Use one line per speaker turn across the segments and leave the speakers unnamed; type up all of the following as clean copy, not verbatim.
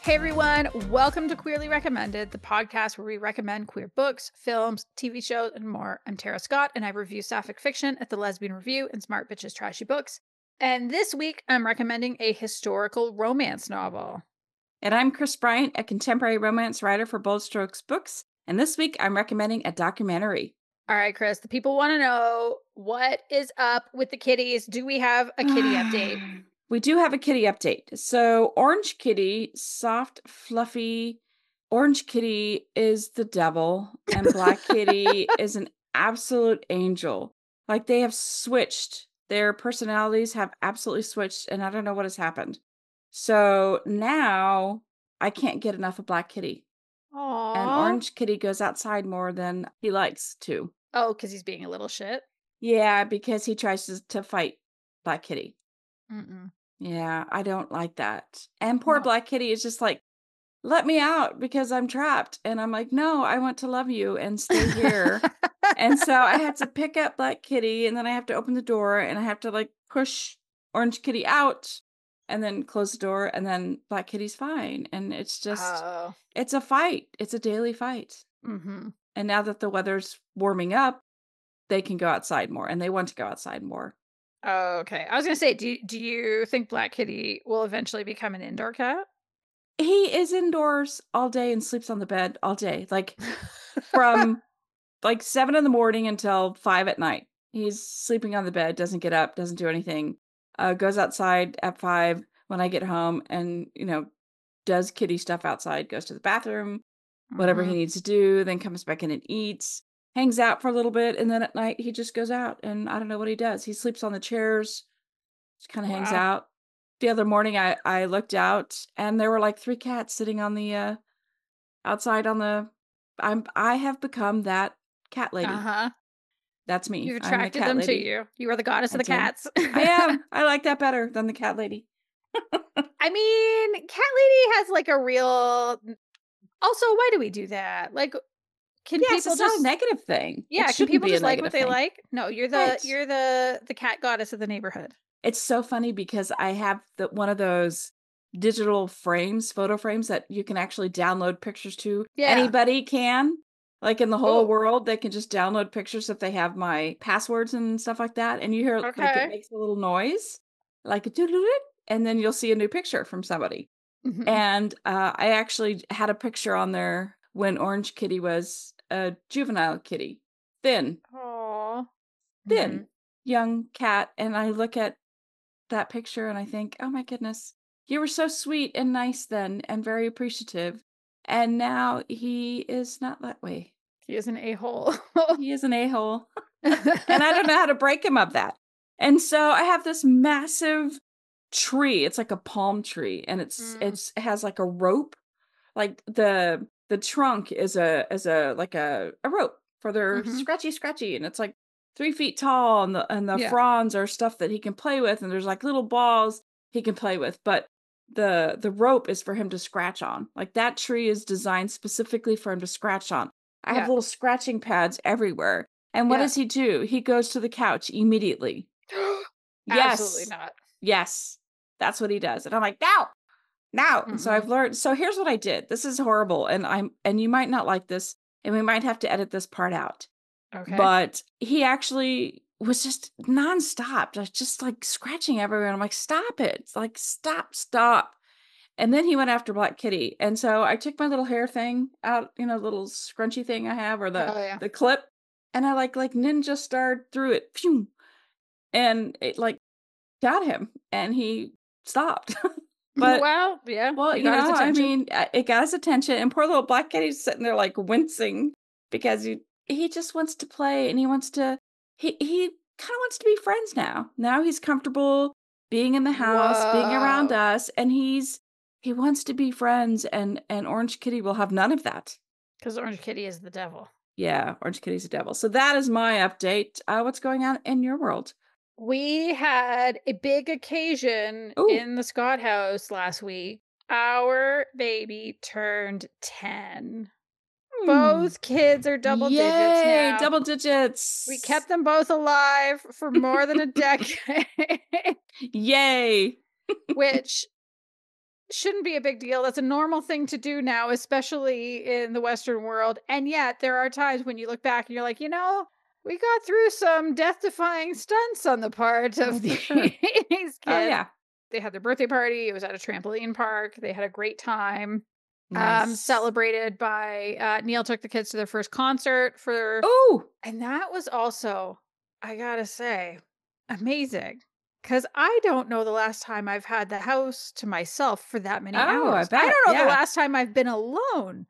Hey everyone, welcome to Queerly Recommended, the podcast where we recommend queer books, films, TV shows, and more. I'm Tara Scott, and I review sapphic fiction at the Lesbian Review and Smart Bitches Trashy Books. And this week, I'm recommending a historical romance novel.
And I'm Kris Bryant, a contemporary romance writer for Bold Strokes Books. And this week, I'm recommending a documentary.
All right, Kris, the people want to know, what is up with the kitties? Do we have a kitty update?
We do have a kitty update. So Orange Kitty, soft, fluffy. Orange Kitty is the devil, and Black Kitty is an absolute angel. Like, they have switched. Their personalities have absolutely switched, and I don't know what has happened. So now I can't get enough of Black Kitty.
Aww.
And Orange Kitty goes outside more than he likes to.
Oh, because he's being a little shit?
Yeah, because he tries to fight Black Kitty.
Mm-mm.
Yeah, I don't like that. And poor Black Kitty is just like, let me out because I'm trapped. And I'm like, no, I want to love you and stay here. And so I had to pick up Black Kitty, and then I have to open the door, and I have to like push Orange Kitty out and then close the door, and then Black Kitty's fine. And it's just, it's a fight. It's a daily fight.
Mm-hmm.
And now that the weather's warming up, they can go outside more, and they want to go outside more.
Oh, okay. I was going to say, do you think Black Kitty will eventually become an indoor cat?
He is indoors all day and sleeps on the bed all day. Like, from like 7 in the morning until 5 at night. He's sleeping on the bed, doesn't get up, doesn't do anything. Goes outside at 5 when I get home and, does kitty stuff outside, goes to the bathroom, whatever he needs to do, then comes back in and eats. Hangs out for a little bit, and then at night he just goes out, and I don't know what he does. He sleeps on the chairs, just kind of hangs out. The other morning I looked out, and there were like 3 cats sitting on the outside on the. I have become that cat lady. That's me.
You've
I'm the
attracted
cat
them
lady.
to you. You are the goddess of the cats.
I am. I like that better than the cat lady.
I mean, cat lady has like a real. Also, why do we do that? Like, can people
it's
just
not a negative thing?
Yeah, can people just like what they like? No, you're the cat goddess of the neighborhood.
It's so funny because I have one of those digital frames, photo frames that you can actually download pictures to.
Yeah.
Anybody can. Like, in the whole world, they can just download pictures if they have my passwords and stuff like that. And you hear like it makes a little noise, like a doodle, and then you'll see a new picture from somebody. Mm-hmm. And I actually had a picture on there when Orange Kitty was a juvenile kitty, thin, young cat. And I look at that picture and I think, oh my goodness, you were so sweet and nice then and very appreciative. And now he is not that way.
He is an a-hole.
He is an a-hole. And I don't know how to break him of that. And so I have this massive tree. It's like a palm tree, and it has like a rope. Like the trunk is a rope for their scratchy, and it's like 3 feet tall, and the fronds are stuff that he can play with, and there's like little balls he can play with, but the rope is for him to scratch on. Like, that tree is designed specifically for him to scratch on. I have little scratching pads everywhere. And what does he do? He goes to the couch immediately.
Yes. Absolutely not.
Yes. That's what he does. And I'm like, no. And so I've learned. So here's what I did. This is horrible. And you might not like this, and we might have to edit this part out.
Okay.
But he actually was just nonstop, just like scratching everywhere. And I'm like, stop it. Like, stop. And then he went after Black Kitty. And so I took my little hair thing out, little scrunchy thing I have, or the clip, and I like ninja starred through it. Phew, and it like got him, and he stopped. But
well,
it got his attention, and poor little Black Kitty's sitting there like wincing because he just wants to play, and he kind of wants to be friends now. Now he's comfortable being in the house, being around us, and he wants to be friends, and Orange Kitty will have none of that.
Because Orange Kitty is the devil.
Yeah, Orange Kitty's the devil. So that is my update. What's going on in your world?
We had a big occasion in the Scott house last week. Our baby turned 10. Both kids are double digits
Yay,
now.
double
We
digits.
kept them both alive for more than a decade,
Yay.
which shouldn't be a big deal. That's a normal thing to do now, especially in the Western world. And yet there are times when you look back and you're like, we got through some death-defying stunts on the part
Oh,
of
for sure.
these
Oh,
kids.
yeah.
They had their birthday party. It was at a trampoline park. They had a great time.
Nice.
Celebrated by Neil took the kids to their first concert
Oh,
and that was also, I gotta say, amazing. Because I don't know the last time I've had the house to myself for that many
I
hours. I
bet.
don't know the
Yeah.
last time I've been alone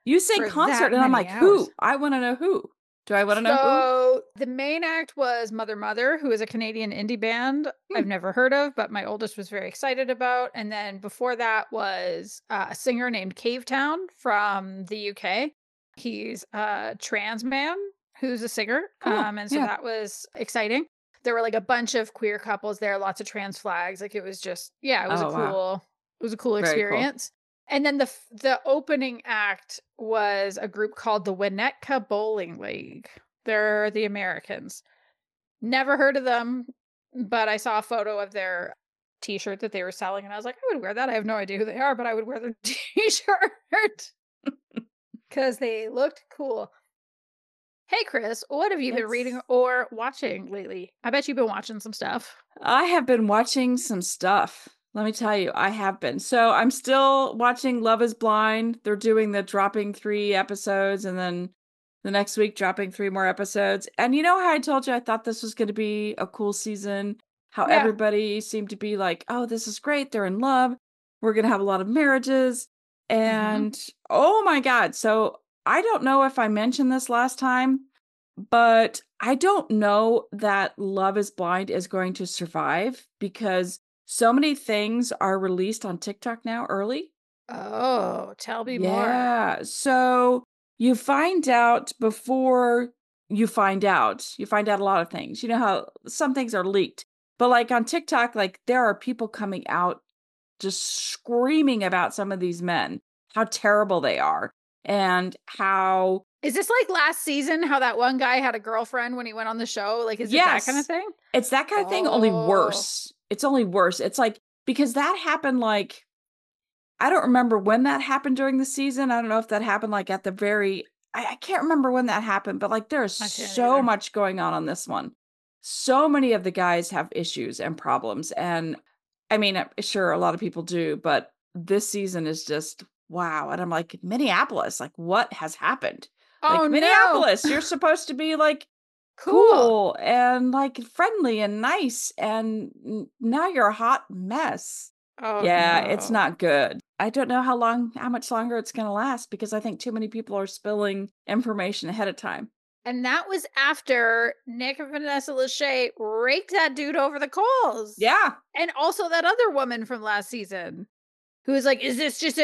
You say
for
concert,
that
and I'm
many
like,
hours.
who? I want to know who. Do I want to know who?
So the main act was Mother Mother, who is a Canadian indie band
Hmm.
I've never heard of, but my oldest was very excited about. And then before that was a singer named Cavetown from the UK. He's a trans man who's a singer.
Cool.
And so
Yeah.
that was exciting. There were like a bunch of queer couples there, lots of trans flags. Like it was just, yeah,
Oh, wow.
it was a cool
Very cool.
experience. And then the opening act was a group called the Winnetka Bowling League. They're the Americans. Never heard of them, but I saw a photo of their t-shirt that they were selling and I was like, I would wear that. I have no idea who they are, but I would wear their t-shirt because they looked cool. Hey, Kris, what have you been reading
Yes.
or watching lately? I bet you've been watching some stuff.
I have been watching some stuff. Let me tell you, I have been. So I'm still watching Love is Blind. They're doing the dropping 3 episodes and then the next week dropping 3 more episodes. And you know how I told you I thought this was going to be a cool season? How
Yeah.
everybody seemed to be like, oh, this is great. They're in love. We're going to have a lot of marriages.
Mm-hmm.
And oh my God. So I don't know if I mentioned this last time, but I don't know that Love is Blind is going to survive because so many things are released on TikTok now early.
Oh, tell me more.
Yeah. So you find out before you find out. You find out a lot of things. You know how some things are leaked. But like on TikTok, like there are people coming out just screaming about some of these men, how terrible they are, and how
Is this like last season, how that one guy had a girlfriend when he went on the show? Like, is it that kind of
yes,
thing?
it's that kind of thing, only
Oh,
worse. It's only worse. It's like, because that happened like, I don't remember when that happened during the season. I don't know if that happened like at the very, I can't remember when that happened, but like there's
I can't
so
either.
much going on this one. So many of the guys have issues and problems. And I mean, sure, a lot of people do, but this season is just wow. And I'm like, Minneapolis, like what has happened?
Oh,
Like,
no.
Minneapolis, you're supposed to be like
Cool.
cool and like friendly and nice. And now you're a hot mess.
Oh,
Yeah, it's
no.
not good. I don't know how much longer it's going to last because I think too many people are spilling information ahead of time.
And that was after Nick and Vanessa Lachey raked that dude over the coals.
Yeah,
And also that other woman from last season who was like, is this just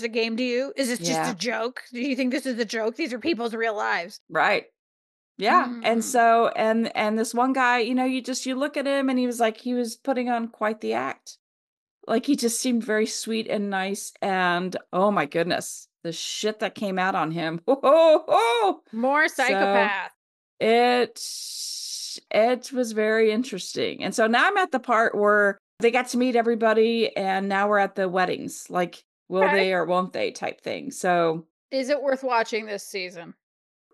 a game to you? Is this just a
yeah,
joke? Do you think this is a joke? These are people's real lives.
right. Yeah. And
Mm.
so and this one guy, you look at him and he was putting on quite the act. Like he just seemed very sweet and nice and oh my goodness, the shit that came out on him. Oh.
More
So
psychopath.
it it was very interesting. And so now I'm at the part where they got to meet everybody and now we're at the weddings. Like will
Okay.
they or won't they type thing. So
Is it worth watching this season?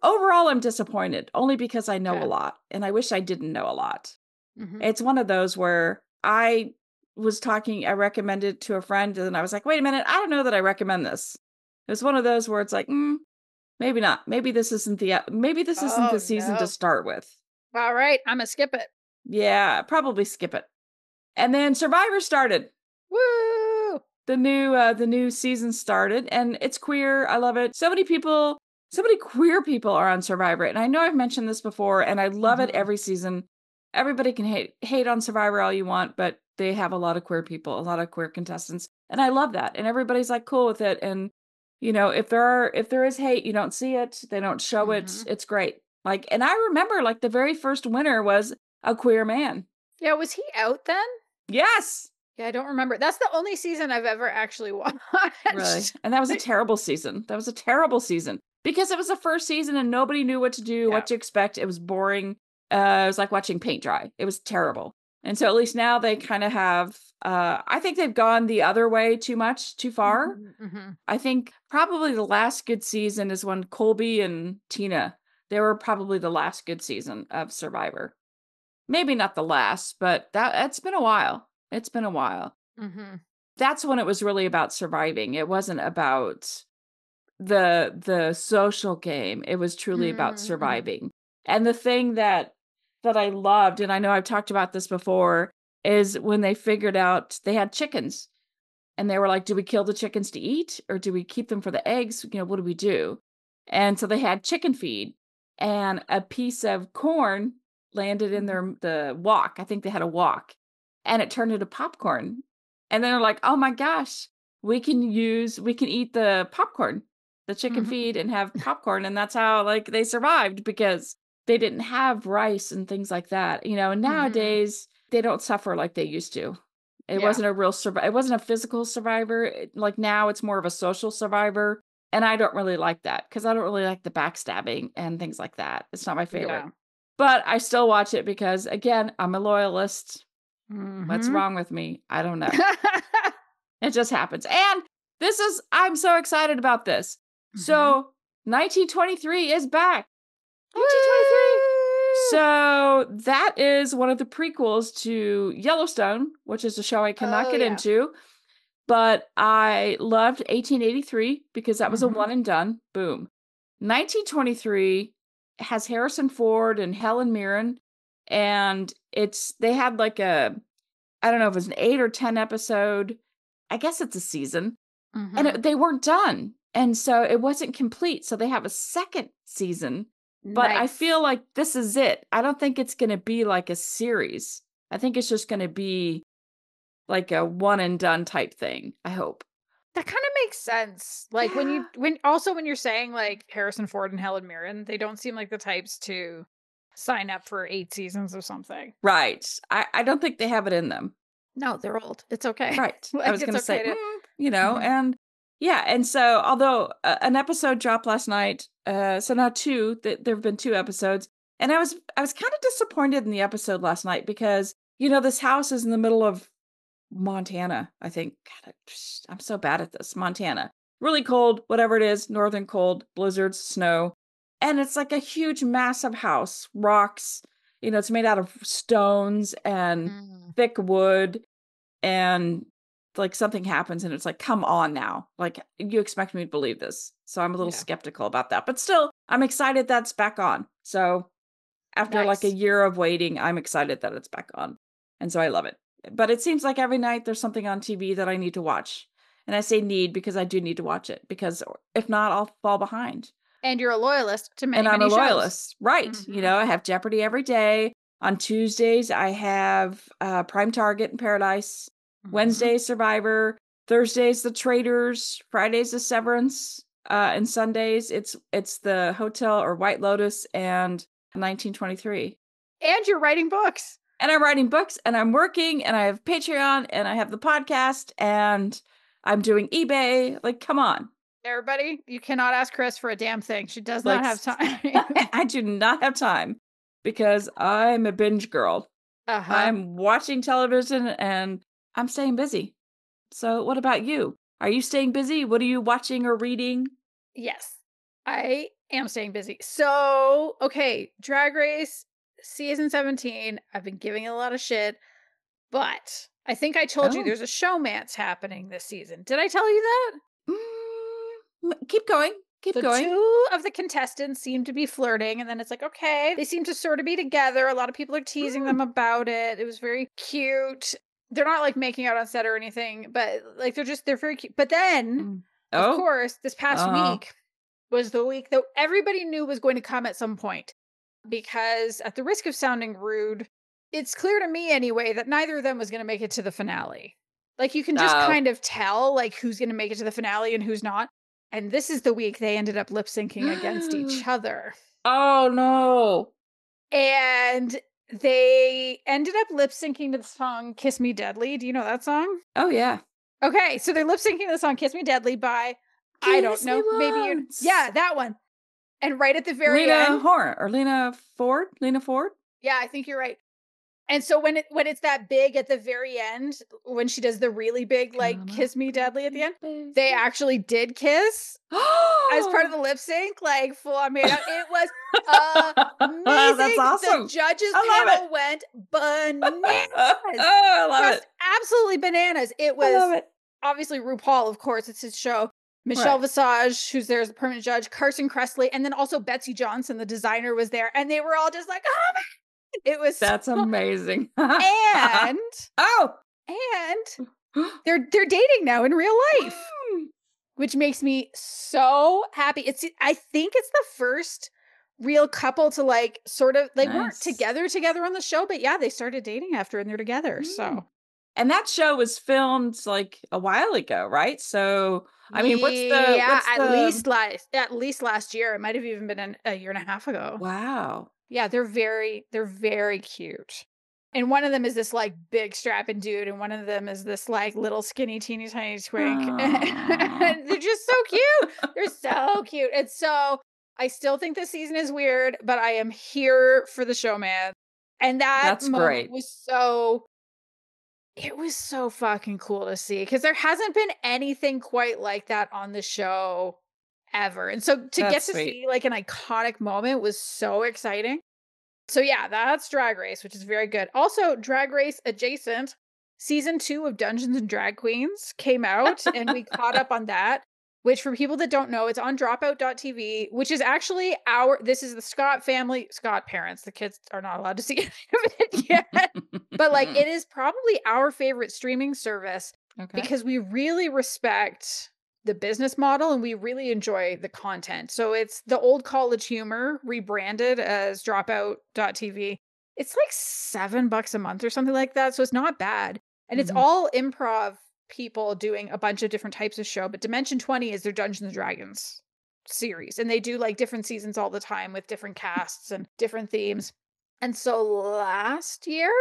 overall I'm disappointed only because I know a
Okay.
lot and I wish I didn't know a lot.
Mhm.
It's one of those where I recommended to a friend and I was like, "Wait a minute, I don't know that I recommend this." It's one of those where it's like, maybe not. Maybe this isn't
Oh,
the season to
no.
start with."
All right, Imma skip it.
Yeah, probably skip it. And then Survivor started.
Woo!
The new season started and it's queer. I love it. So many queer people are on Survivor. And I know I've mentioned this before and I love it
Mhm.
every season. Everybody can hate on Survivor all you want, but they have a lot of queer people, a lot of queer contestants. And I love that. And everybody's like cool with it. And if there is hate, you don't see it, they don't show it.
Mhm.
It's great. Like, and I remember like the very first winner was a queer man.
Yeah, was he out then?
Yes.
Yeah, I don't remember. That's the only season I've ever actually
Really.
watched.
And that was a terrible season. That was a terrible season. Because it was the first season and nobody knew what to do, what to expect. It was boring. It was like watching paint dry. It was terrible. And so at least now they kind of have, I think they've gone the other way too far. I think probably the last good season is when Colby and Tina, they were probably the last good season of Survivor. Maybe not the last, but it's been a while. It's been a while. That's when it was really about surviving. It wasn't about the social game. It was truly about surviving. And the thing that I loved, and I know I've talked about this before, is when they figured out they had chickens. And they were like, do we kill the chickens to eat or do we keep them for the eggs? You know, what do we do? And so they had chicken feed, and a piece of corn landed in the wok. I think they had a wok, and it turned into popcorn. And then they're like, oh my gosh, we can eat the popcorn, the chicken feed, and have popcorn. And that's how like they survived, because they didn't have rice and things like that, you know. And nowadays they don't suffer like they used to. It wasn't a real it wasn't a physical survivor. Like now it's more of a social survivor. And I don't really like that, because I don't really like the backstabbing and things like that. It's not my favorite. But I still watch it because, again, I'm a loyalist. What's wrong with me? I don't know. It just happens. And I'm so excited about this. So 1923 is back. 1923. So that is one of the prequels to Yellowstone, which is a show I cannot get into. But I loved 1883 because that was a one and done. Boom. 1923 has Harrison Ford and Helen Mirren. And they had like I don't know if it was an 8 or 10 episode. I guess it's a season. And they weren't done. And so it wasn't complete. So they have a second season. But I feel like this is it. I don't think it's going to be like a series. I think it's just going to be like a one and done type thing, I hope.
That kind of makes sense. Like when you're saying like Harrison Ford and Helen Mirren, they don't seem like the types to sign up for 8 seasons or something.
Right. I don't think they have it in them.
No, they're old. It's okay.
Right.
Like,
I was going to say, you know, and yeah. And so although an episode dropped last night, so now there have been 2 episodes, and I was kind of disappointed in the episode last night because, you know, this house is in the middle of Montana, I think. God, I'm so bad at this. Montana. Really cold, whatever it is, northern cold, blizzards, snow. And it's like a huge, massive house, rocks. You know, it's made out of stones and thick wood. And like something happens and it's like, come on now. Like, you expect me to believe this. So I'm a little skeptical about that. But still, I'm excited that's back on. So after like a year of waiting, I'm excited that it's back on. And so I love it. But it seems like every night there's something on TV that I need to watch. And I say need because I do need to watch it. Because if not, I'll fall behind.
And you're a loyalist to many,
and I'm
many
a
shows.
Loyalist. Right. You know, I have Jeopardy every day. On Tuesdays, I have Prime Target in Paradise. Wednesdays, Survivor. Thursdays, The Traitors. Fridays, The Severance. And Sundays, it's The Hotel or White Lotus and 1923.
And you're writing books.
And I'm writing books, and I'm working, and I have Patreon, and I have the podcast, and I'm doing eBay. Like, come on.
Everybody, you cannot ask Kris for a damn thing. She does not have time.
I do not have time because I'm a binge girl. I'm watching television, and I'm staying busy. So what about you? Are you staying busy? What are you watching or reading?
Yes, I am staying busy. So, okay, Drag Race season 17. I've been giving it a lot of shit, but I think I told you there's a showmance happening this season. Did I tell you that?
Keep going. Keep going.
2 of the contestants seem to be flirting, and then it's like, okay, they seem to sort of be together. A lot of people are teasing them about it. It was very cute. They're not like making out on set or anything, but like they're very cute. But then, of course, this past week was the week that everybody knew was going to come at some point. Because at the risk of sounding rude, it's clear to me anyway that neither of them was going to make it to the finale. Like, you can just kind of tell like who's going to make it to the finale and who's not. And this is the week they ended up lip syncing against each other.
Oh no.
And they ended up lip syncing to the song Kiss Me Deadly. Do you know that song?
Oh yeah.
Okay, so they're lip syncing to the song Kiss Me Deadly by I don't know, maybe that one. And right at the very
Lena
end.
Horne or Lena Ford? Lena Ford?
Yeah, I think you're right. And so when it's that big at the very end, when she does the really big, like,
Come
"Kiss
on,
Me Deadly" at the end,
baby.
they actually did kiss as part of the lip sync, like, full on made out. It was
That's
amazing. The
awesome.
judges
I love
panel went bananas.
I love
Just
it.
absolutely bananas. It
I love
was
it.
obviously RuPaul, of course, it's his show. Michelle
Right.
Visage, who's there as the permanent judge, Carson Kressley, and then also Betsy Johnson, the designer, was there, and they were all just like, "Oh my." It was
That's
so.
amazing.
And
Oh.
and they're dating now in real life, which makes me so happy. I think it's the first real couple to, like, sort of, they weren't
Nice.
together on the show, but yeah, they started dating after and they're together.
Mm.
So
And that show was filmed, like, a while ago, right? So, I mean,
yeah,
what's the
at least last year. It might have even been a year and a half ago.
wow.
Yeah, they're very cute. And one of them is this, like, big strapping dude, and one of them is this, like, little skinny teeny tiny twink.
Aw.
And they're just so cute. They're so cute. And so I still think this season is weird, but I am here for the showman. And that
That's
moment
great.
was so, it was so fucking cool to see, because there hasn't been anything quite like that on the show ever. And so to get
That's
to
sweet.
see, like, an iconic moment was so exciting. So yeah, that's Drag Race, which is very good. Also, Drag Race adjacent, season 2 of Dungeons and Drag Queens came out, and we caught up on that. Which, for people that don't know, it's on dropout.tv, which is actually this is the Scott family, Scott parents. The kids are not allowed to see any of it yet. But, like, it is probably our favorite streaming service
Okay.
because we really respect the business model and we really enjoy the content. So it's the old college humor rebranded as dropout.tv. It's like $7 a month or something like that. So it's not bad. And it's
Mhm.
all improv people doing a bunch of different types of show. But Dimension 20 is their Dungeons and Dragons series. And they do, like, different seasons all the time with different casts and different themes. And so last year,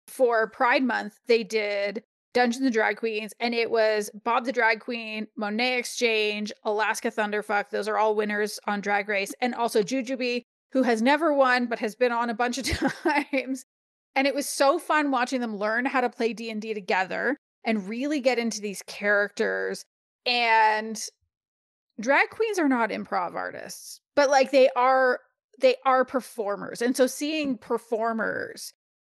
for Pride Month, they did Dungeons and Drag Queens, and it was Bob the Drag Queen, Monet Exchange, Alaska Thunderfuck. Those are all winners on Drag Race. And also Jujubee, who has never won, but has been on a bunch of times. And it was so fun watching them learn how to play D&D together and really get into these characters. And drag queens are not improv artists, but, like, they are performers. And so seeing performers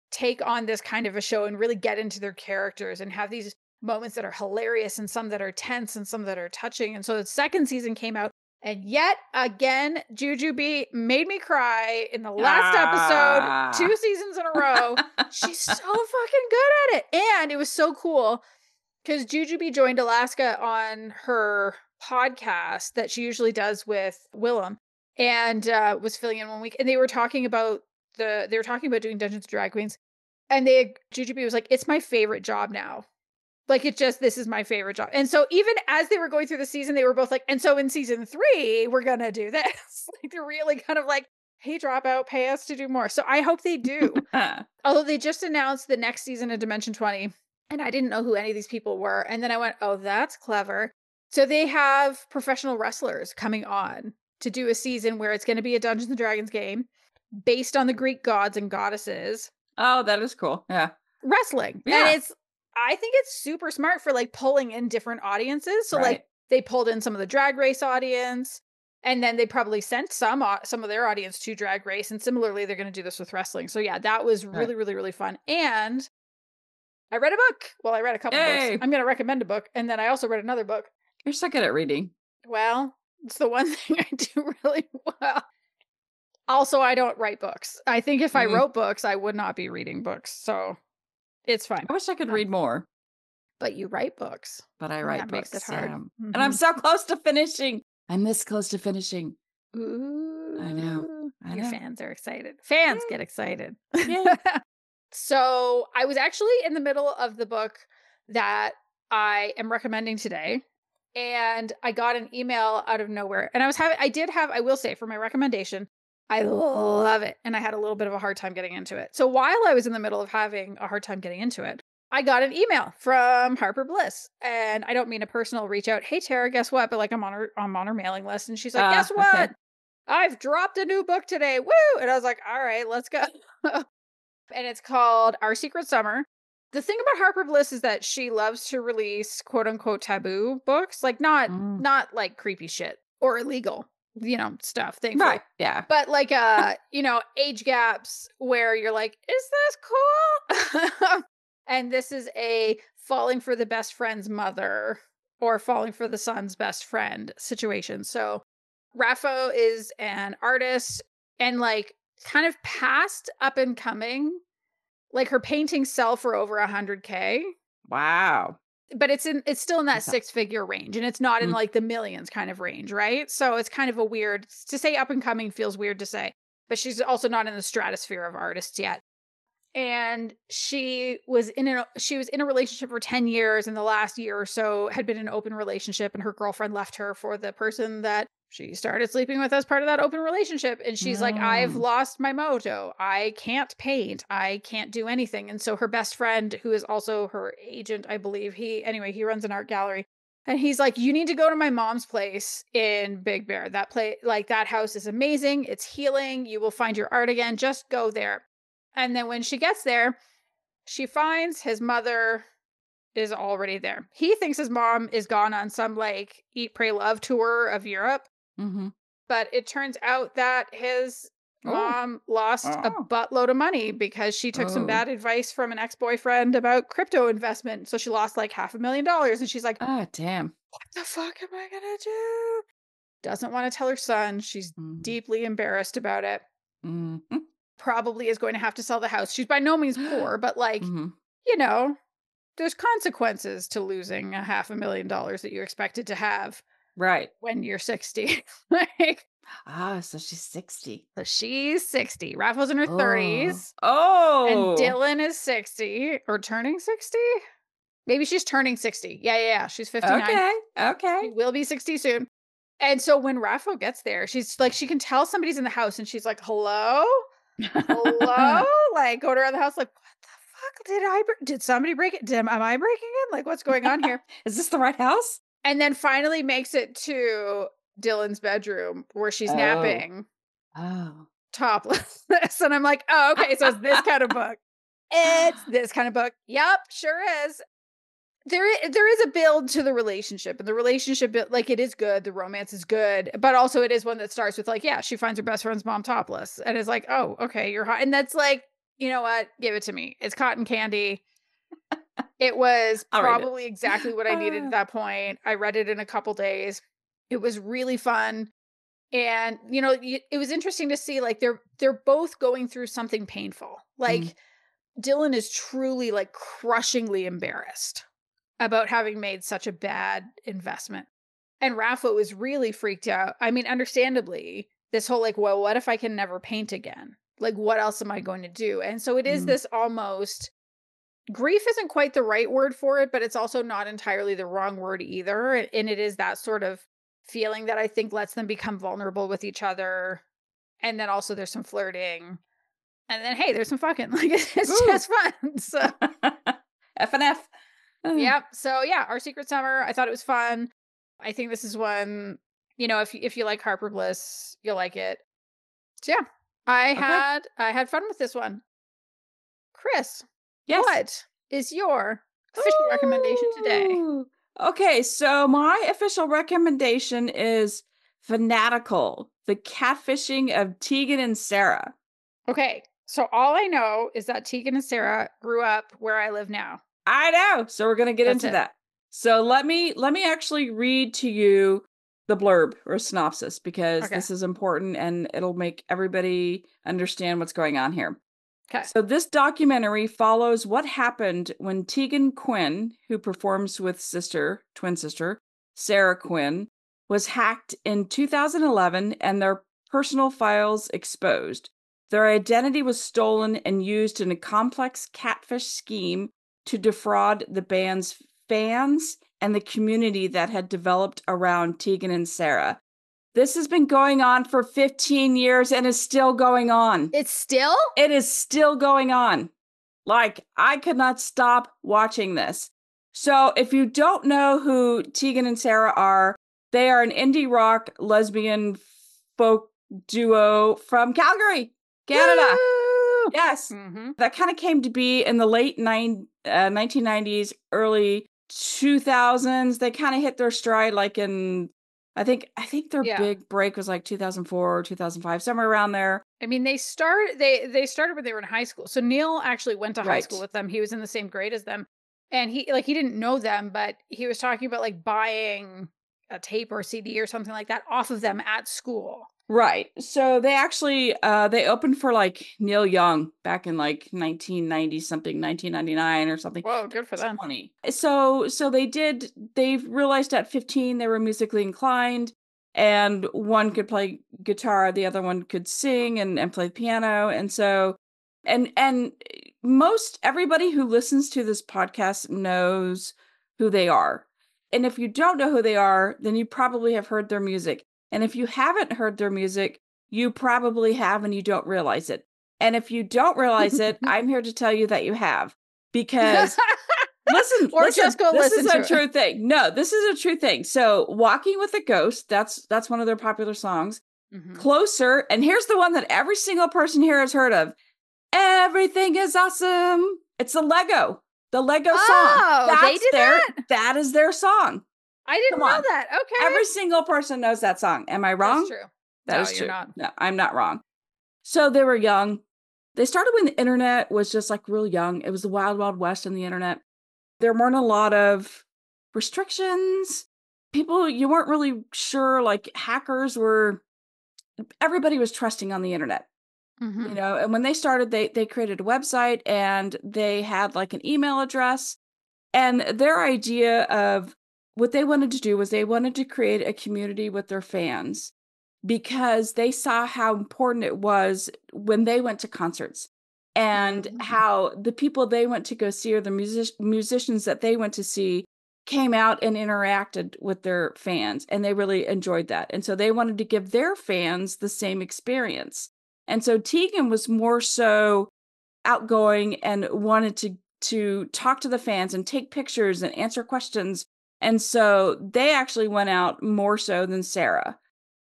take on this kind of a show and really get into their characters and have these moments that are hilarious and some that are tense and some that are touching. And so the second season came out, and yet again, Jujubee made me cry in the last episode,
Ah.
2 seasons in a row. She's so fucking good at it. And it was so cool because Jujubee joined Alaska on her podcast that she usually does with Willem, and was filling in one week. And they were talking about doing Dungeons and Drag Queens. And Jujubee was like, "It's my favorite job now. Like, this is my favorite job." And so even as they were going through the season, they were both like, "And so in season 3, we're gonna do this." Like, they're really kind of like, "Hey, Dropout, pay us to do more." So I hope they do. Although they just announced the next season of Dimension 20, and I didn't know who any of these people were. And then I went, "Oh, that's clever." So they have professional wrestlers coming on to do a season where it's going to be a Dungeons and Dragons game based on the Greek gods and goddesses
Oh, that is cool. Yeah.
wrestling. And
Yeah.
I think it's super smart for, like, pulling in different audiences. So, like,
Right.
they pulled in some of the Drag Race audience, and then they probably sent some of their audience to Drag Race. And similarly, they're going to do this with wrestling. So yeah, that was
Right.
really, really, really fun. And I read a book. Well, I read a couple books.
Yay.
I'm going to recommend a book. And then I also read another book.
You're so good at reading.
Well, it's the one thing I do really well. Also, I don't write books. I think if I
Mm.
wrote books, I would not be reading books. So it's fine.
I wish I could read more,
But you write books.
but I
And
write
that makes it
books.
hard.
Yeah. And I'm
Mhm.
so close to finishing. I'm this close to finishing.
Ooh.
I know. I
Your
know.
fans are excited. Fans
Yay.
get excited.
Yay.
So I was actually in the middle of the book that I am recommending today. And I got an email out of nowhere. And I will say, for my recommendation, I love it. And I had a little bit of a hard time getting into it. So while I was in the middle of having a hard time getting into it, I got an email from Harper Bliss. And I don't mean a personal reach out. "Hey, Tara, guess what?" But, like, I'm on her mailing list. And she's like, "Guess
Okay.
what? I've dropped a new book today. Woo! And I was like, all right, let's go. And it's called Our Secret Summer. The thing about Harper Bliss is that she loves to release quote unquote taboo books, like not like creepy shit or illegal, stuff, thankfully.
Right. Yeah.
But like age gaps where you're like, is this cool? And this is a falling for the best friend's mother or falling for the son's best friend situation. So Raffo is an artist and like kind of past up and coming. Like her paintings sell for over 100K.
Wow.
But it's still in that six-figure range, and it's not in like the millions kind of range, right? So it's kind of a weird to say up and coming feels weird to say, but she's also not in the stratosphere of artists yet. And she was in a relationship for 10 years, and the last year or so had been an open relationship, and her girlfriend left her for the person that she started sleeping with as part of that open relationship. And she's like, I've lost my mojo. I can't paint. I can't do anything. And so her best friend, who is also her agent, I believe, he runs an art gallery. And he's like, you need to go to my mom's place in Big Bear. That house is amazing. It's healing. You will find your art again. Just go there. And then when she gets there, she finds his mother is already there. He thinks his mom is gone on some like Eat, Pray, Love tour of Europe.
Mm-hmm.
But it turns out that his mom lost a buttload of money because she took some bad advice from an ex-boyfriend about crypto investment. So she lost like $500,000. And she's like,
oh, damn.
What the fuck am I going to do? Doesn't want to tell her son. She's deeply embarrassed about it.
Mm-hmm.
Probably is going to have to sell the house. She's by no means poor, but like, there's consequences to losing $500,000 that you expected to have.
Right.
When you're 60.
So she's 60.
So she's 60. Raffle's in her 30s.
Oh.
And Dylan is 60 or turning 60. Maybe she's turning 60. Yeah. She's 59.
Okay.
She will be 60 soon. And so when Raffle gets there, she's like, she can tell somebody's in the house and she's like, hello? Hello? Like going around the house like, what the fuck? Did somebody break it? Am I breaking in? Like, what's going on here?
Is this the right house?
And then finally makes it to Dylan's bedroom where she's napping. Topless. And I'm like, oh, okay. So it's this kind of book. It's this kind of book. Yep, sure is. There is a build to the relationship. And the relationship, like, it is good. The romance is good. But also it is one that starts with like, yeah, she finds her best friend's mom topless. And is like, oh, okay, you're hot. And that's like, you know what? Give it to me. It's cotton candy. It was probably exactly what I needed at that point. I read it in a couple days. It was really fun. And, it was interesting to see, like, they're both going through something painful. Like, Dylan is truly, like, crushingly embarrassed about having made such a bad investment. And Raffo is really freaked out. I mean, understandably, this whole, like, well, what if I can never paint again? Like, what else am I going to do? And so it is this almost... Grief isn't quite the right word for it, but it's also not entirely the wrong word either. And it is that sort of feeling that I think lets them become vulnerable with each other. And then also there's some flirting. And then, hey, there's some fucking. Like, it's just fun. So
F and F.
Yep. So yeah, Our Secret Summer. I thought it was fun. I think this is one, if you like Harper Bliss, you'll like it. So yeah, I had fun with this one. Kris.
Yes.
What is your official recommendation today?
Okay, so my official recommendation is Fanatical, the Catfishing of Tegan and Sara.
Okay, so all I know is that Tegan and Sara grew up where I live now.
I know, so we're going to get into that. So let me actually read to you the blurb or synopsis because this is important and it'll make everybody understand what's going on here.
Okay.
So this documentary follows what happened when Tegan Quinn, who performs with twin sister, Sara Quinn, was hacked in 2011 and their personal files exposed. Their identity was stolen and used in a complex catfish scheme to defraud the band's fans and the community that had developed around Tegan and Sara. This has been going on for 15 years and is still going on.
It's still?
It is still going on. Like, I could not stop watching this. So if you don't know who Tegan and Sara are, they are an indie rock lesbian folk duo from Calgary, Canada.
Woo!
Yes.
Mm-hmm.
That kind of came to be in the late 1990s, early 2000s. They kind of hit their stride like in, I think their big break was like 2004 or 2005, somewhere around there.
I mean, they started when they were in high school. So Neil actually went to high school with them. He was in the same grade as them. And he didn't know them, but he was talking about like buying a tape or a CD or something like that off of them at school.
Right. So they actually they opened for like Neil Young back in like 1990 something, 1999 or something.
Whoa, good for them.
20. So they realized at 15 they were musically inclined, and one could play guitar, the other one could sing and play the piano. And so and most everybody who listens to this podcast knows who they are. And if you don't know who they are, then you probably have heard their music. And if you haven't heard their music, you probably have and you don't realize it. And if you don't realize it, I'm here to tell you that you have. Because listen,
Just go
this
listen
is
to
a true thing. No, this is a true thing. So Walking with a Ghost, that's one of their popular songs.
Mm-hmm.
Closer, and here's the one that every single person here has heard of. Everything is awesome. It's the Lego song.
They did that?
That is their song.
I didn't know that. Okay.
Every single person knows that song. Am I wrong?
That's true.
That is true.
You're not.
No, I'm not wrong. So they were young. They started when the internet was just like real young. It was the wild, wild west on the internet. There weren't a lot of restrictions. People, you weren't really sure, like everybody was trusting on the internet.
Mm-hmm.
You know, and when they started, they created a website and they had like an email address. And their idea of what they wanted to do was they wanted to create a community with their fans, because they saw how important it was when they went to concerts, and how the people they went to go see, or the musicians that they went to see, came out and interacted with their fans, and they really enjoyed that. And so they wanted to give their fans the same experience. And so Tegan was more so outgoing and wanted to talk to the fans and take pictures and answer questions. And so they actually went out more so than Sara.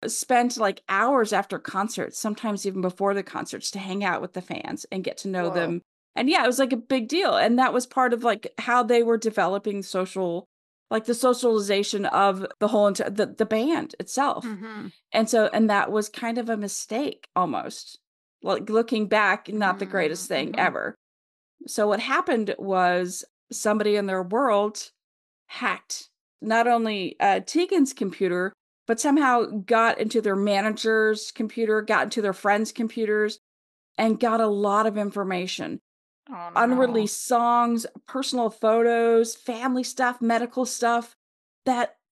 Spent like hours after concerts, sometimes even before the concerts, to hang out with the fans and get to know them. And yeah, it was like a big deal. And that was part of like how they were developing the socialization of the whole the band itself.
Mm-hmm.
And that was kind of a mistake almost. Like looking back, not the greatest thing ever. So what happened was somebody in their world hacked not only Tegan's computer, but somehow got into their manager's computer, got into their friends' computers, and got a lot of information.
Oh, no.
Unreleased songs, personal photos, family stuff, medical stuff,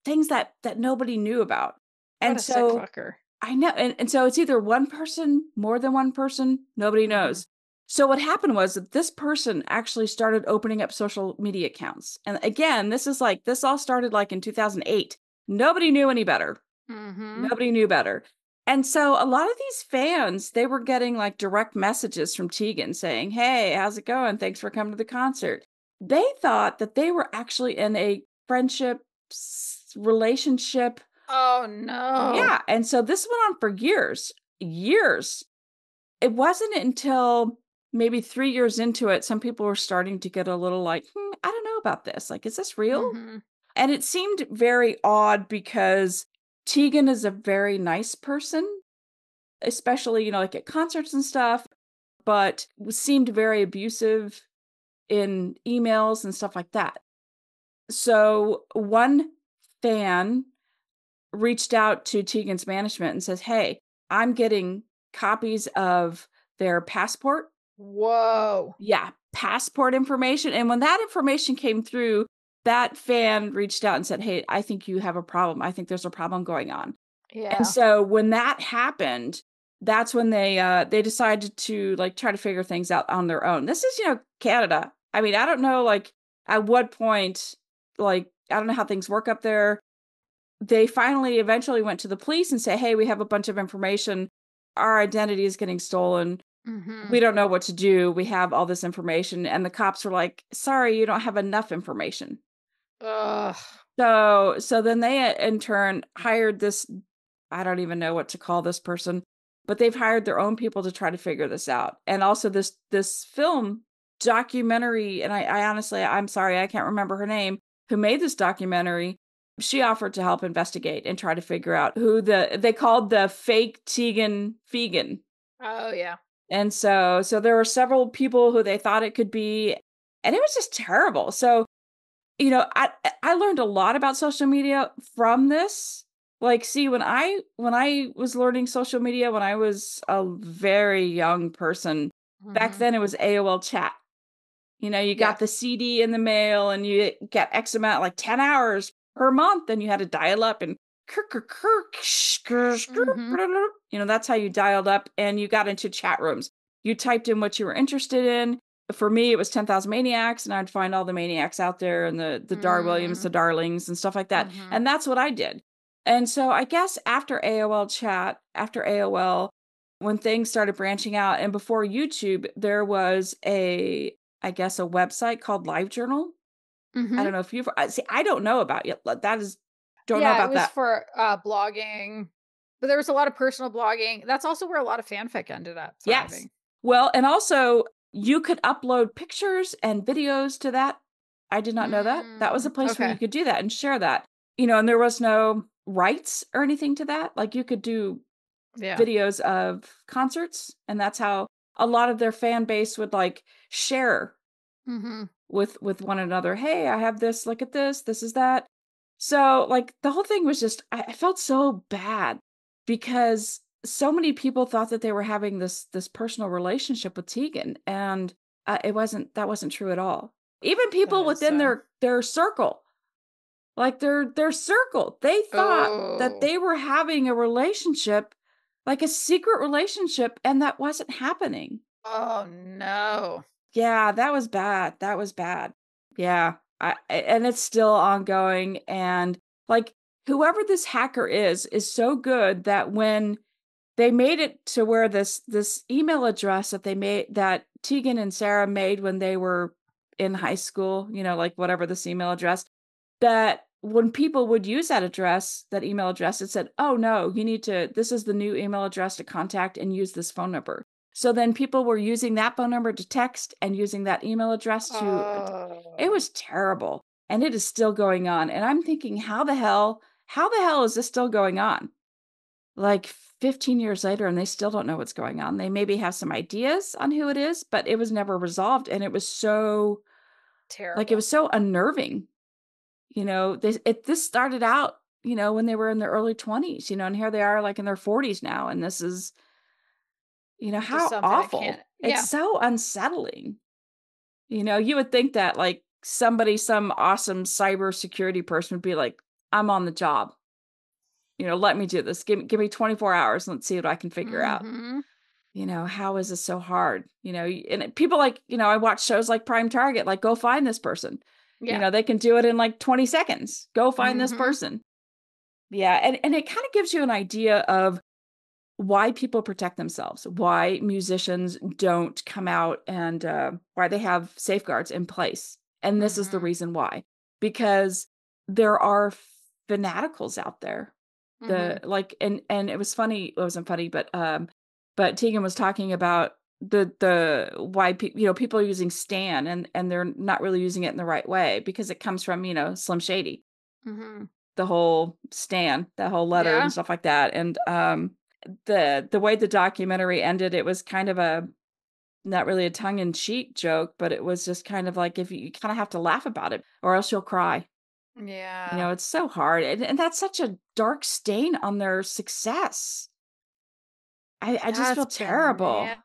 things that nobody knew about.
What a sick fucker.
I know. And so it's either one person, more than one person, nobody knows. So what happened was that this person actually started opening up social media accounts. And again, this all started like in 2008. Nobody knew any better. Nobody knew better. And so a lot of these fans, they were getting like direct messages from Tegan saying, "Hey, how's it going? Thanks for coming to the concert." They thought that they were actually in a friendship relationship.
Oh, no.
Yeah. And so this went on for years. It wasn't until maybe 3 years into it, some people were starting to get a little like, I don't know about this. Like, is this real? And it seemed very odd because Tegan is a very nice person, especially, like at concerts and stuff, but seemed very abusive in emails and stuff like that. So one fan reached out to Tegan's management and says, "Hey, I'm getting copies of their passport."
Whoa.
Yeah, passport information. And when that information came through, that fan reached out and said, "Hey, I think you have a problem. I think there's a problem going on."
Yeah.
And so when that happened, that's when they decided to like try to figure things out on their own. This is, Canada. I mean, I don't know like at what point, like I don't know how things work up there. They finally eventually went to the police and say, "Hey, we have a bunch of information. Our identity is getting stolen. We don't know what to do. We have all this information." And the cops were like, "Sorry, you don't have enough information."
Ugh.
So then they in turn hired this, I don't even know what to call this person, but they've hired their own people to try to figure this out. And also this film documentary, and I honestly, I'm sorry, I can't remember her name, who made this documentary. She offered to help investigate and try to figure out who they called the fake Tegan Fegan.
Oh, yeah.
And so there were several people who they thought it could be, and it was just terrible. So, I learned a lot about social media from this. Like, see, when I was learning social media when I was a very young person, back then it was AOL chat. You got the CD in the mail and you get X amount, like 10 hours per month, and you had to dial up and that's how you dialed up, and you got into chat rooms. You typed in what you were interested in. For me, it was 10,000 Maniacs, and I'd find all the maniacs out there and the Dar Williams, the Darlings, and stuff like that. And that's what I did. And so I guess after AOL chat, after AOL, when things started branching out, and before YouTube, there was I guess a website called LiveJournal. I don't know if you've see, I don't know about it. Don't know about
it was
that.
for blogging, but there was a lot of personal blogging. That's also where a lot of fanfic ended up thriving.
Yes. Well, and also you could upload pictures and videos to that. I did not know that. That was a place where you could do that and share that. And there was no rights or anything to that. Like, you could do videos of concerts, and that's how a lot of their fan base would like share with one another. Hey, I have this, look at this is that. So like the whole thing was just, I felt so bad because so many people thought that they were having this personal relationship with Tegan, and that wasn't true at all. Even people within their circle, like their circle, they thought that they were having a relationship, like a secret relationship, and that wasn't happening.
Oh no.
Yeah, that was bad. That was bad. Yeah. And it's still ongoing. And like, whoever this hacker is so good that when they made it to where this email address that Tegan and Sara made when they were in high school, like whatever this email address, that when people would use that email address, it said, oh no, this is the new email address to contact and use this phone number. So then people were using that phone number to text and using that email address it was terrible. And it is still going on. And I'm thinking, how the hell is this still going on? Like 15 years later, and they still don't know what's going on. They maybe have some ideas on who it is, but it was never resolved. And it was so terrible. Like, it was so unnerving. This started out, when they were in their early 20s, and here they are like in their 40s now. And this is, how awful. It's so unsettling. You would think that like some awesome cybersecurity person would be like, I'm on the job. Let me do this. Give me 24 hours and let's see what I can figure out. How is this so hard? And people like, I watch shows like Prime Target, like, go find this person. They can do it in like 20 seconds. Go find this person. Yeah. And it kind of gives you an idea of why people protect themselves, why musicians don't come out, and why they have safeguards in place. And this is the reason why, because there are fanaticals out there. And it was funny. It wasn't funny, but Tegan was talking about the why people are using Stan, and they're not really using it in the right way, because it comes from, Slim Shady, the whole Stan, that whole letter and stuff like that. And the way the documentary ended, it was kind of not really a tongue-in-cheek joke, but it was just kind of like, if you kind of have to laugh about it or else you'll cry.
Yeah.
It's so hard. And that's such a dark stain on their success. I just feel terrible.
Bad.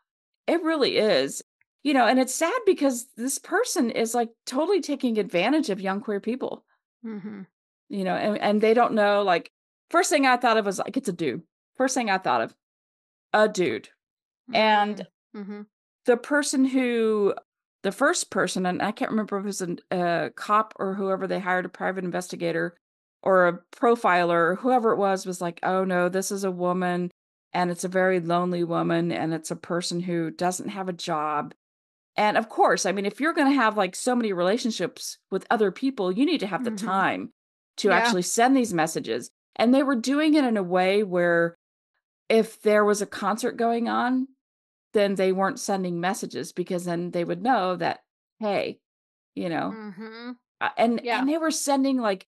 It really is. And it's sad because this person is like totally taking advantage of young queer people. And they don't know, like, first thing I thought of was like, it's a dude. First thing I thought of, a dude. And the first person, and I can't remember if it was a cop or whoever they hired, a private investigator or a profiler, or whoever it was like, oh no, this is a woman, and it's a very lonely woman, and it's a person who doesn't have a job. And of course, I mean, if you're going to have like so many relationships with other people, you need to have the time to actually send these messages. And they were doing it in a way where if there was a concert going on, then they weren't sending messages because then they would know that, hey, you know,
Mhm.
and
Yeah.
they were sending, like,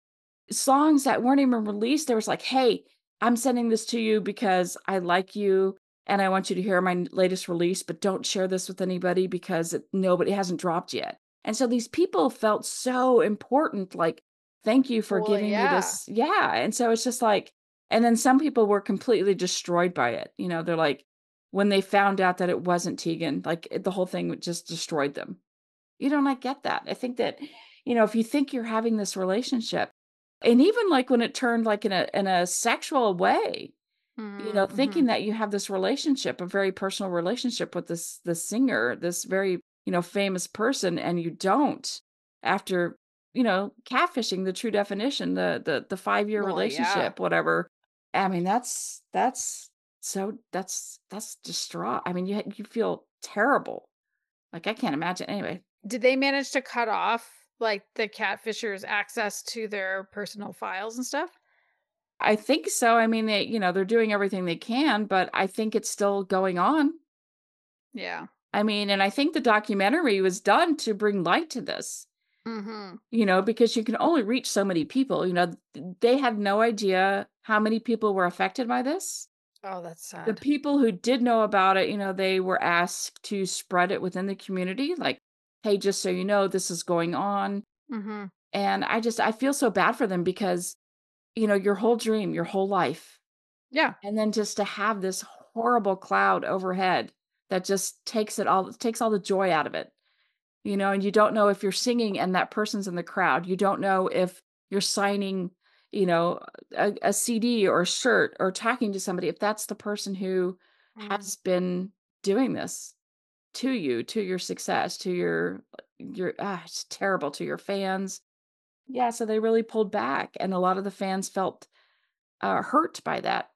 songs that weren't even released. There was like, "Hey, I'm sending this to you because I like you, and I want you to hear my latest release, but don't share this with anybody because it hasn't dropped yet." And so these people felt so important, like, "Thank you for
Well,
giving me
yeah.
this." Yeah, and so it's just like, and then some people were completely destroyed by it, they're like, when they found out that it wasn't Tegan, like, the whole thing just destroyed them. And I get that. I think that, if you think you're having this relationship, and even like when it turned like in a sexual way, thinking
Mhm.
that you have this relationship, a very personal relationship with this singer, this very, famous person, and you don't after, catfishing, the true definition, the 5-year
Well, yeah.
relationship, whatever. I mean, that's distraught. I mean, you feel terrible. Like, I can't imagine. Anyway,
Did they manage to cut off, like, the catfishers' access to their personal files and stuff?
I think so. I mean, they're doing everything they can, but I think it's still going on.
Yeah.
I mean, and I think the documentary was done to bring light to this,
Mhm.
because you can only reach so many people. They had no idea how many people were affected by this.
Oh, that's
The
sad.
people who did know about it, they were asked to spread it within the community, like, hey, just so you know, this is going on.
Mhm.
And I feel so bad for them because, your whole dream, your whole life.
Yeah.
And then just to have this horrible cloud overhead that just takes all the joy out of it, and you don't know if you're singing and that person's in the crowd. You don't know if you're signing, a CD or a shirt or talking to somebody, if that's the person who
Mm.
has been doing this to you, to your success, to it's terrible, to your fans. Yeah, so they really pulled back, and a lot of the fans felt hurt by that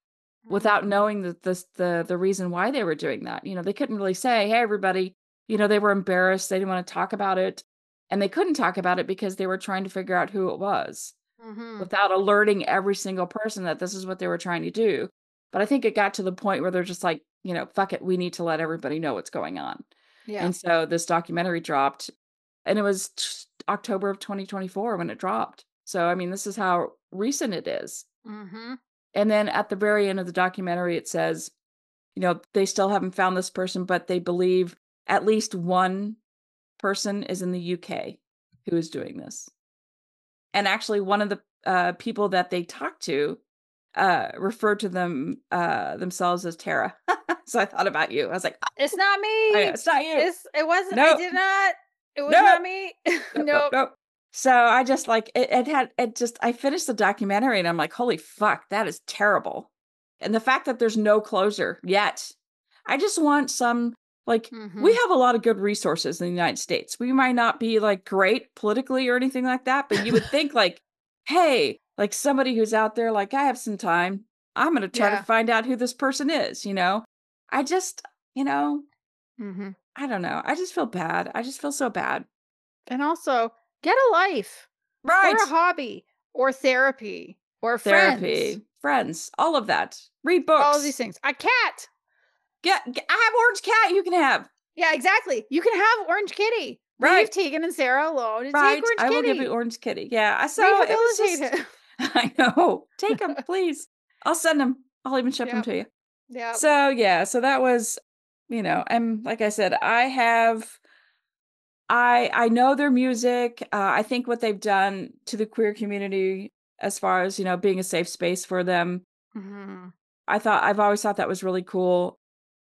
without
Mhm.
knowing the reason why they were doing that. They couldn't really say, "Hey, everybody," they were embarrassed. They didn't want to talk about it. And they couldn't talk about it because they were trying to figure out who it was
Mhm.
without alerting every single person that this is what they were trying to do. But I think it got to the point where they're just like, fuck it, we need to let everybody know what's going on.
Yeah.
And so this documentary dropped, and it was October of 2024 when it dropped. So, I mean, this is how recent it is.
Mhm.
And then at the very end of the documentary, it says, they still haven't found this person, but they believe at least one person is in the UK who is doing this. And actually, one of the people that they talked to referred to themselves as Tara. So I thought about you. I was like,
It's not
I know
me.
it's not you.
It wasn't I
Nope,
did not. It was
nope,
not me.
nope, nope,
Nope.
nope. So I just like I finished the documentary and I'm like, holy fuck, that is terrible. And the fact that there's no closure yet. I just want some, like, we
Mhm.
have a lot of good resources in the United States. We might not be like great politically or anything like that, but you would think like, hey, like somebody who's out there, like, I have some time. I'm gonna try to
Yeah.
find out who this person is. I just, you know,
Mhm.
I don't know. I just feel bad. I just feel so bad.
And also, get a life or a
Right.
hobby or therapy or friends.
Therapy, friends, all of that. Read
All of these
books.
things. A cat.
I have orange cat you can have.
Yeah, exactly. You can have Orange Kitty. Leave
Right,
Tegan and Sarah alone and take
right.
Orange
I will give you
Kitty.
orange kitty. Yeah, so it was
Rehabilitate
just
him.
I know. Take them, please. I'll send them. 'Em. I'll even ship them
Yep.
to you.
Yep.
So, yeah, so that was, and like I said, I know their music. I think what they've done to the queer community as far as, being a safe space for them,
Mhm.
I've always thought that was really cool,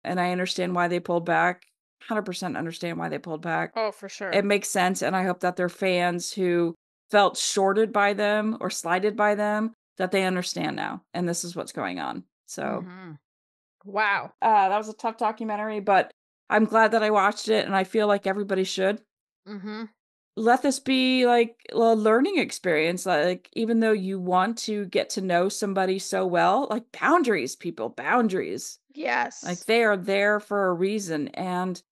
and I understand why they pulled back. 100% understand why they pulled back.
Oh, for
It
sure.
makes sense, and I hope that their fans who felt shorted by them or slighted by them, that they understand now, and this is what's going on. So,
Mhm. Wow.
that was a tough documentary, but I'm glad that I watched it, and I feel like everybody should.
Mhm.
Let this be, like, a learning experience, like, even though you want to get to know somebody so well, like, boundaries, people, boundaries. Like,
Yes.
they are there for a reason, and,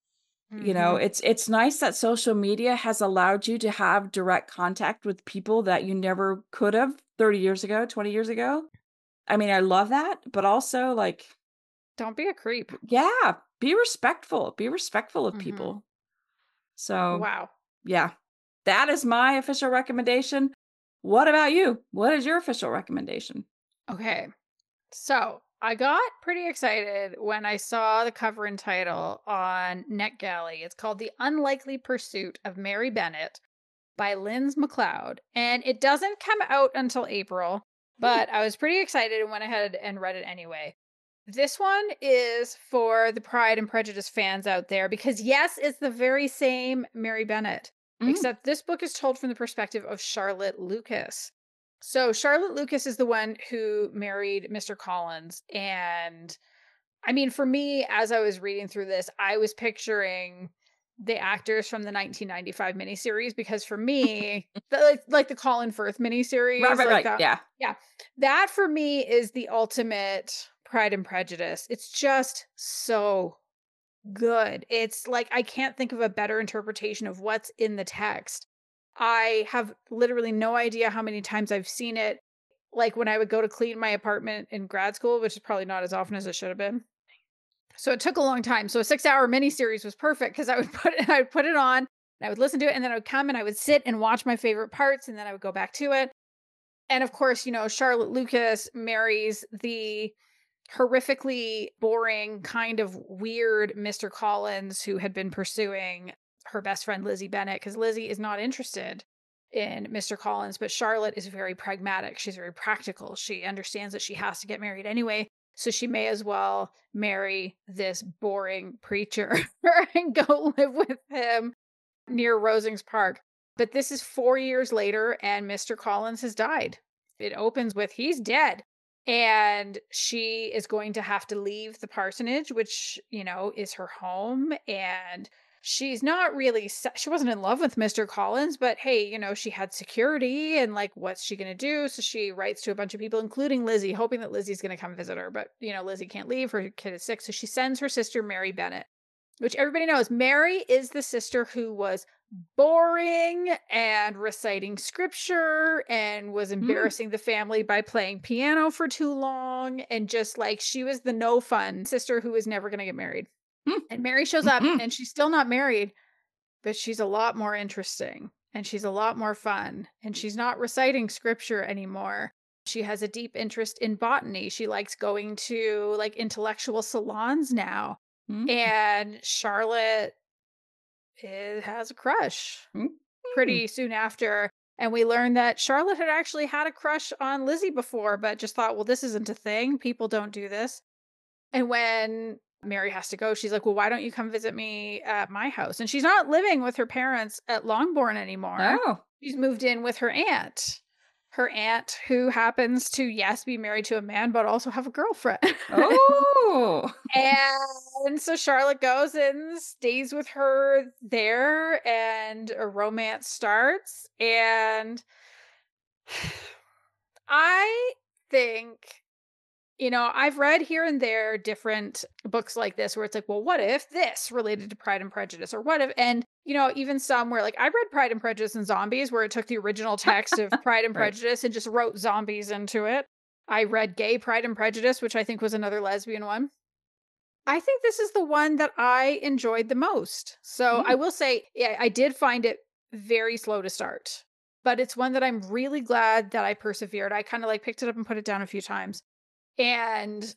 Mhm.
it's nice that social media has allowed you to have direct contact with people that you never could have 30 years ago, 20 years ago. I mean, I love that, but also, like,
Don't be a creep.
Yeah, be respectful. Be respectful of
Hmm.
people. So,
Wow.
yeah, that is my official recommendation. What about you? What is your official recommendation?
Okay. So I got pretty excited when I saw the cover and title on NetGalley. It's called The Unlikely Pursuit of Mary Bennett by Linz McLeod. And it doesn't come out until April,
Hmm.
but I was pretty excited and went ahead and read it anyway. This one is for the Pride and Prejudice fans out there because, yes, it's the very same Mary Bennett,
Mm.
except this book is told from the perspective of Charlotte Lucas. So, Charlotte Lucas is the one who married Mr. Collins. And I mean, for me, as I was reading through this, I was picturing the actors from the 1995 miniseries because for me, like the Colin Firth
Right,
miniseries,
right,
like
right.
that,
Yeah.
yeah, that for me is the ultimate Pride and Prejudice. It's just so good. It's like I can't think of a better interpretation of what's in the text. I have literally no idea how many times I've seen it. Like when I would go to clean my apartment in grad school, which is probably not as often as it should have been. So it took a long time. So a 6-hour miniseries was perfect because I would put it on and I would listen to it and then I would come and I would sit and watch my favorite parts and then I would go back to it. And of course, Charlotte Lucas marries the horrifically boring, kind of weird Mr. Collins who had been pursuing her best friend Lizzie Bennet because Lizzie is not interested in Mr. Collins, but Charlotte is very pragmatic. She's very practical. She understands that she has to get married anyway. So she may as well marry this boring preacher and go live with him near Rosings Park. But this is 4 years later, and Mr. Collins has died. It opens with he's dead. And she is going to have to leave the parsonage, which, is her home. And she's not really, she wasn't in love with Mr. Collins, but hey, she had security and like, what's she going to do? So she writes to a bunch of people, including Lizzie, hoping that Lizzie's going to come visit her. But, Lizzie can't leave. Her kid is sick. So she sends her sister, Mary Bennett, which everybody knows. Mary is the sister who was boring and reciting scripture and was
Mm.
embarrassing the family by playing piano for too long. And just like she was the no fun sister who was never going to get married.
Mm.
And Mary shows up
Mm-mm.
and she's still not married, but she's a lot more interesting and she's a lot more fun. And she's not reciting scripture anymore. She has a deep interest in botany. She likes going to like intellectual salons now.
Mm.
And Charlotte has a crush
Mm. Mm.
pretty soon after. And we learned that Charlotte had actually had a crush on Lizzie before, but just thought, well, this isn't a thing. People don't do this. And when Mary has to go, she's like, well, why don't you come visit me at my house? And she's not living with her parents at Longbourn anymore.
Oh.
She's moved in with her aunt. Her aunt, who happens to, yes, be married to a man, but also have a girlfriend.
Oh.
And so Charlotte goes and stays with her there, and a romance starts. And I think, I've read here and there different books like this where it's like, well, what if this related to Pride and Prejudice? Or what if, and, even some where like I read Pride and Prejudice and Zombies, where it took the original text of Pride and
Right.
Prejudice and just wrote zombies into it. I read Gay Pride and Prejudice, which I think was another lesbian one. I think this is the one that I enjoyed the most. So I
Mm.
will say, yeah, I did find it very slow to start, but it's one that I'm really glad that I persevered. I kind of like picked it up and put it down a few times. And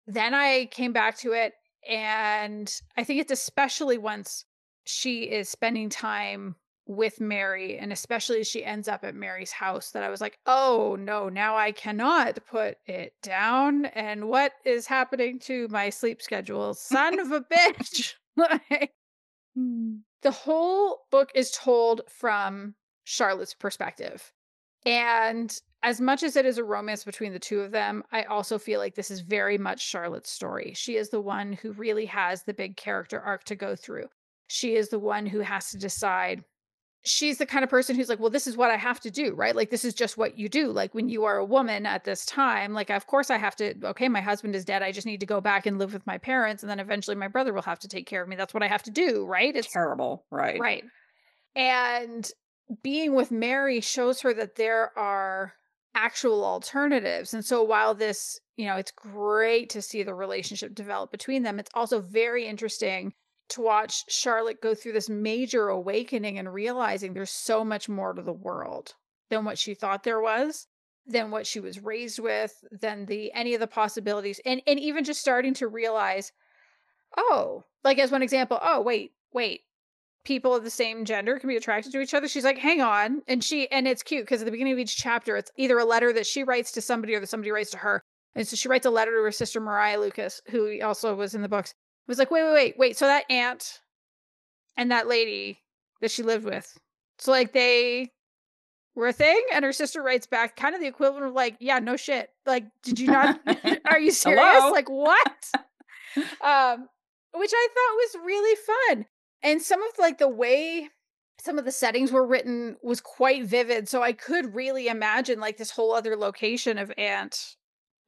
then I came back to it. And I think it's especially once she is spending time with Mary, and especially as she ends up at Mary's house, that I was like, oh no, now I cannot put it down. And what is happening to my sleep schedule? Son of a bitch. Like, the whole book is told from Charlotte's perspective. And as much as it is a romance between the two of them, I also feel like this is very much Charlotte's story. She is the one who really has the big character arc to go through. She is the one who has to decide. She's the kind of person who's like, well, this is what I have to do, right? Like, this is just what you do. Like, when you are a woman at this time, like, of course I have to, okay, my husband is dead. I just need to go back and live with my parents. And then eventually my brother will have to take care of me. That's what I have to do, right? It's
Terrible. Right.
right. And being with Mary shows her that there are actual alternatives. And so while this it's great to see the relationship develop between them. It's also very interesting to watch Charlotte go through this major awakening and realizing there's so much more to the world than what she thought there was, than what she was raised with, than any of the possibilities. And even just starting to realize, oh, like as one example, oh, wait, people of the same gender can be attracted to each other. She's like, hang on. And it's cute because at the beginning of each chapter, it's either a letter that she writes to somebody or that somebody writes to her. And so she writes a letter to her sister, Mariah Lucas, who also was in the books. It was like, wait. So that aunt and that lady that she lived with, so like they were a thing? And her sister writes back kind of the equivalent of like, yeah, no shit. Like, did you not, are you serious?
Hello?
Like what? Which I thought was really fun. And some of like the way some of the settings were written was quite vivid. So I could really imagine like this whole other location of Aunt.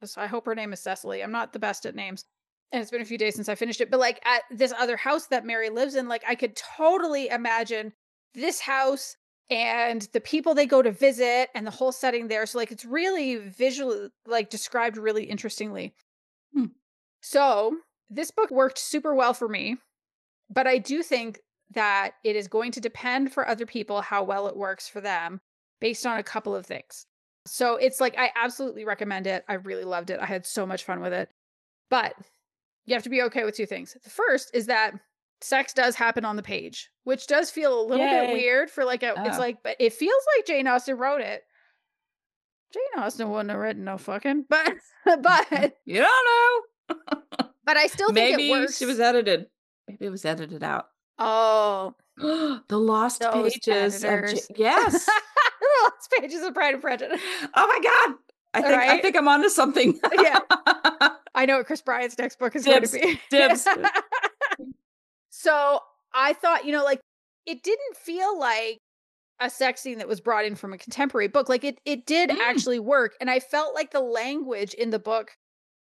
So I hope her name is Cecily. I'm not the best at names. And it's been a few days since I finished it. But like at this other house that Mary lives in, like I could totally imagine this house and the people they go to visit and the whole setting there. So like it's really visually like described really interestingly. So this book worked super well for me, but I do think that it is going to depend for other people how well it works for them based on a couple of things. So it's like, I absolutely recommend it. I really loved it. I had so much fun with it. But you have to be okay with two things. The first is that sex does happen on the page, which does feel a little bit weird for like it's like, but it feels like Jane Austen wrote it. Jane Austen wouldn't have written no fucking, but
You don't know.
But I still think it works.
She was edited. Maybe it was edited out.
Oh,
the lost
those
pages
editors.
of yes.
The lost pages of Pride and Prejudice.
Oh my god. I think I'm onto something.
Yeah. I know what Chris Bryant's next book is going to be.
Dibs.
So I thought, like it didn't feel like a sex scene that was brought in from a contemporary book. Like it did actually work. And I felt like the language in the book,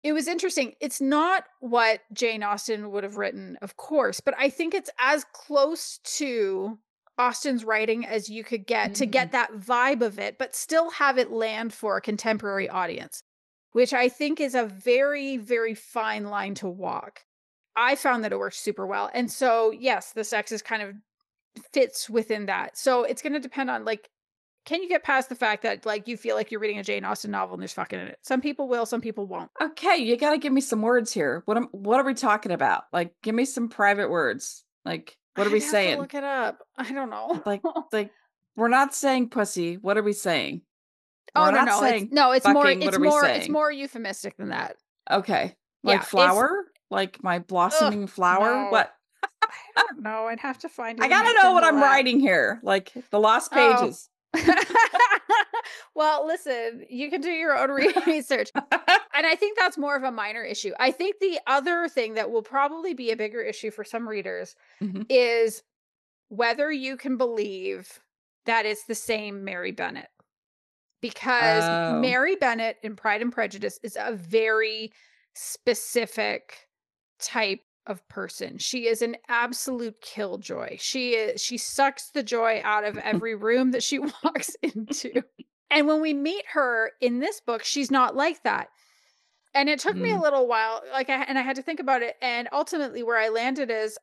it was interesting. It's not what Jane Austen would have written, of course, but I think it's as close to Austen's writing as you could get to get that vibe of it, but still have it land for a contemporary audience, which I think is a very, very fine line to walk. I found that it works super well. And so, yes, the sex is kind of fits within that. So it's going to depend on like, can you get past the fact that like you feel like you're reading a Jane Austen novel and there's fucking in it? Some people will, some people won't.
Okay, you got to give me some words here. What are we talking about? Like, give me some private words. Like, what are we saying?
Look it up. I don't know.
like, we're not saying pussy. What are we saying?
We're not saying it's
fucking,
more it's more euphemistic than that.
Okay, like flower, like my blossoming flower.
No.
What?
I don't know. I'd have to find it.
I gotta know what I'm writing here. Like the lost pages.
Well, listen, you can do your own research. And I think that's more of a minor issue. I think the other thing that will probably be a bigger issue for some readers is whether you can believe that it's the same Mary Bennet. Because Mary Bennet in Pride and Prejudice is a very specific type of person. She is an absolute killjoy. She sucks the joy out of every room that she walks into. And when we meet her in this book, she's not like that. And it took me a little while, I had to think about it. And ultimately where I landed is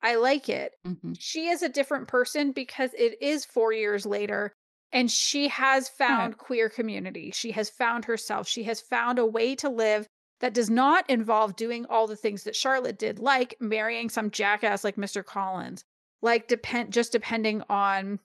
I like it. She is a different person because it is 4 years later. And she has found queer community. She has found herself. She has found a way to live that does not involve doing all the things that Charlotte did, like marrying some jackass like Mr. Collins, like depending on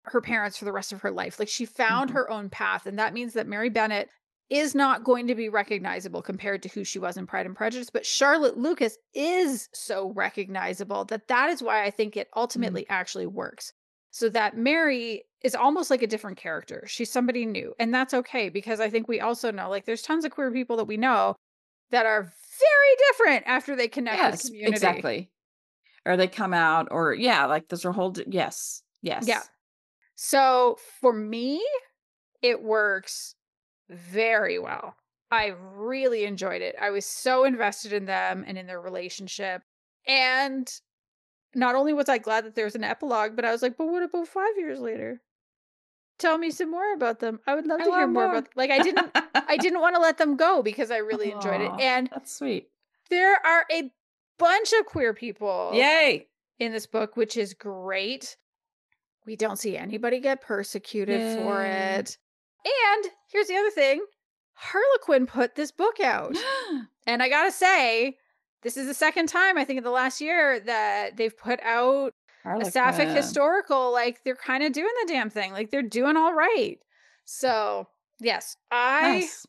her parents for the rest of her life. Like she found her own path. And that means that Mary Bennet is not going to be recognizable compared to who she was in Pride and Prejudice. But Charlotte Lucas is so recognizable that is why I think it ultimately actually works. So that Mary is almost like a different character. She's somebody new. And that's okay, because I think we also know, like, there's tons of queer people that we know that are very different after they connect with community.
Exactly. Or they come out, or like those are yes.
Yeah. So for me, it works very well. I really enjoyed it. I was so invested in them and in their relationship. And not only was I glad that there was an epilogue, but I was like, but what about 5 years later? tell me some more about them. I would love
I
to hear
love
more
them.
about like I didn't want to let them go because I really enjoyed it.
Aw,
And
that's sweet.
there are a bunch of queer people
Yay!
in this book, which is great. We don't see anybody get persecuted for
Yay.
it. And here's the other thing. Harlequin put this book out. And I gotta say, this is the second time, I think, in the last year that they've put out a sapphic
Harlequin.
historical. Like, they're kind of doing the damn thing. Like, they're doing all right. So, yes, I
Nice.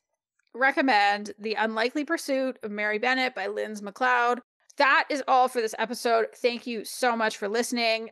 recommend The Unlikely Pursuit of Mary Bennett by Linz McLeod. That is all for this episode. Thank you so much for listening.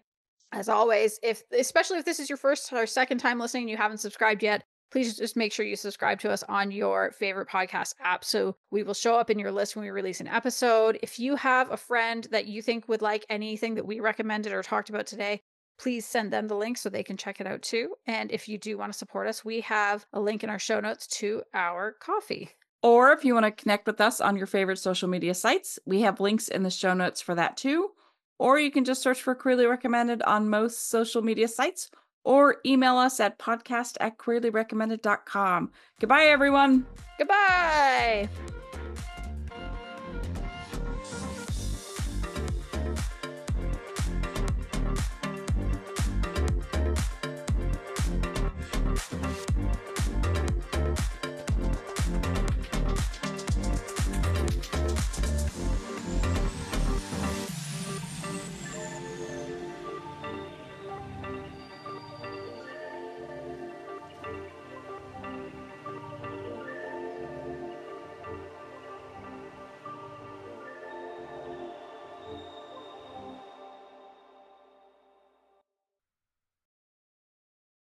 As always, especially if this is your first or second time listening and you haven't subscribed yet, please just make sure you subscribe to us on your favorite podcast app so we will show up in your list when we release an episode. If you have a friend that you think would like anything that we recommended or talked about today, please send them the link so they can check it out too. And if you do want to support us, we have a link in our show notes to our coffee.
Or if you want to connect with us on your favorite social media sites, we have links in the show notes for that too. Or you can just search for Queerly Recommended on most social media sites or email us at podcast@queerlyrecommended.com. Goodbye, everyone.
Goodbye.